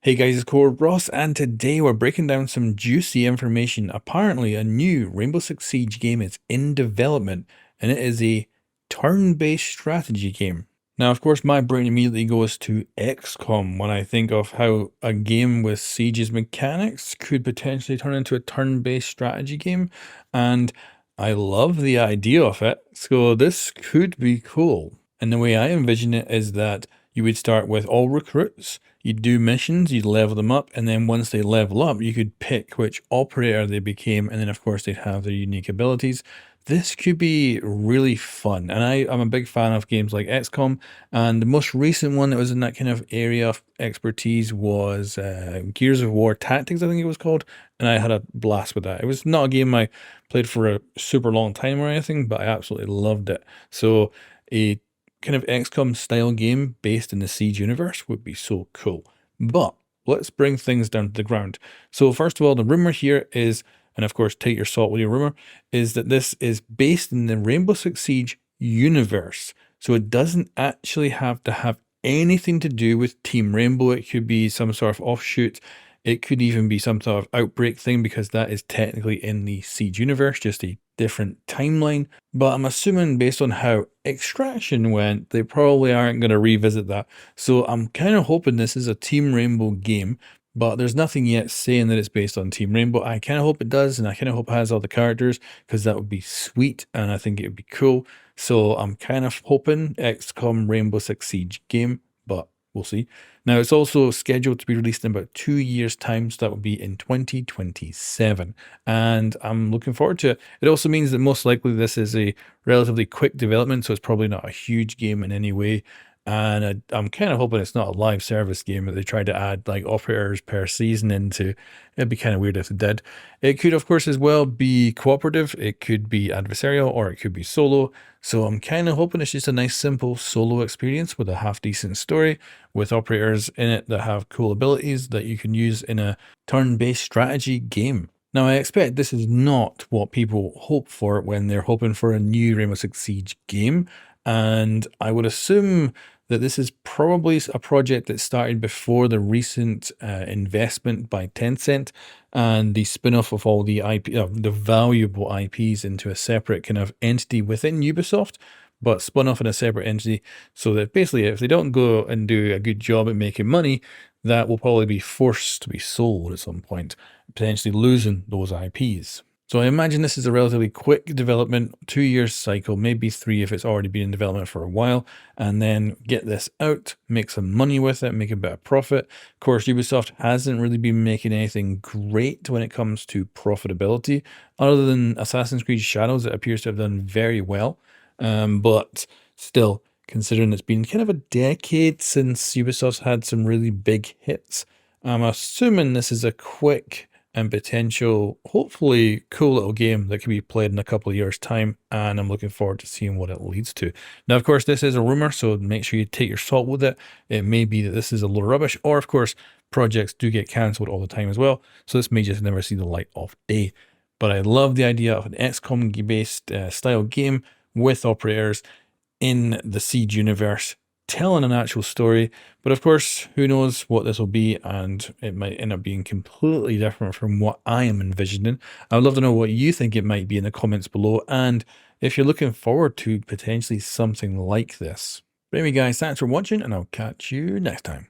Hey guys, it's COREROSS, and today we're breaking down some juicy information. Apparently, a new Rainbow Six Siege game is in development, and it is a turn-based strategy game. Now, of course, my brain immediately goes to XCOM when I think of how a game with Siege's mechanics could potentially turn into a turn-based strategy game, and I love the idea of it, so this could be cool. And the way I envision it is that you would start with all recruits. You'd do missions, you'd level them up, and then once they level up, you could pick which operator they became, and then of course they'd have their unique abilities. This could be really fun, and I'm a big fan of games like XCOM, and the most recent one that was in that kind of area of expertise was Gears of War Tactics, I think it was called, and I had a blast with that. It was not a game I played for a super long time or anything, but I absolutely loved it. So a kind of XCOM style game based in the Siege universe would be so cool. But let's bring things down to the ground. So first of all, the rumor here is, and of course take your salt with your rumor, is that this is based in the Rainbow Six Siege universe. So it doesn't actually have to have anything to do with Team Rainbow. It could be some sort of offshoot. It could even be some sort of outbreak thing because that is technically in the Siege universe, just a different timeline. But I'm assuming based on how Extraction went, they probably aren't going to revisit that. So I'm kind of hoping this is a Team Rainbow game, but there's nothing yet saying that it's based on Team Rainbow. I kind of hope it does, and I kind of hope it has all the characters because that would be sweet, and I think it would be cool. So I'm kind of hoping XCOM Rainbow Six Siege game, but we'll see. Now, it's also scheduled to be released in about 2 years' time, so that will be in 2027. And I'm looking forward to it. It also means that most likely this is a relatively quick development, so it's probably not a huge game in any way. And I'm kind of hoping it's not a live service game that they try to add like operators per season into. It'd be kind of weird if it did. It could, of course, as well be cooperative. It could be adversarial, or it could be solo. So I'm kind of hoping it's just a nice, simple solo experience with a half-decent story, with operators in it that have cool abilities that you can use in a turn-based strategy game. Now, I expect this is not what people hope for when they're hoping for a new Rainbow Six Siege game, and I would assume that this is probably a project that started before the recent investment by Tencent and the spin-off of all the the valuable IPs into a separate kind of entity within Ubisoft, but spun off in a separate entity, so that basically if they don't go and do a good job at making money, that will probably be forced to be sold at some point, potentially losing those IPs. So I imagine this is a relatively quick development, 2 years cycle, maybe 3 if it's already been in development for a while, and then get this out, make some money with it, make a bit of profit. Of course, Ubisoft hasn't really been making anything great when it comes to profitability, other than Assassin's Creed Shadows. It appears to have done very well, but still, considering it's been kind of a decade since Ubisoft's had some really big hits, I'm assuming this is a quick and potential, hopefully cool little game that can be played in a couple of years' time, and I'm looking forward to seeing what it leads to. Now, of course, this is a rumor, so make sure you take your salt with it. It may be that this is a load of rubbish, or of course, projects do get cancelled all the time as well, so this may just never see the light of day. But I love the idea of an XCOM-based style game with operators in the Siege universe, telling an actual story. But of course, who knows what this will be, and it might end up being completely different from what I am envisioning. I would love to know what you think it might be in the comments below, and if you're looking forward to potentially something like this. But anyway guys, thanks for watching, and I'll catch you next time.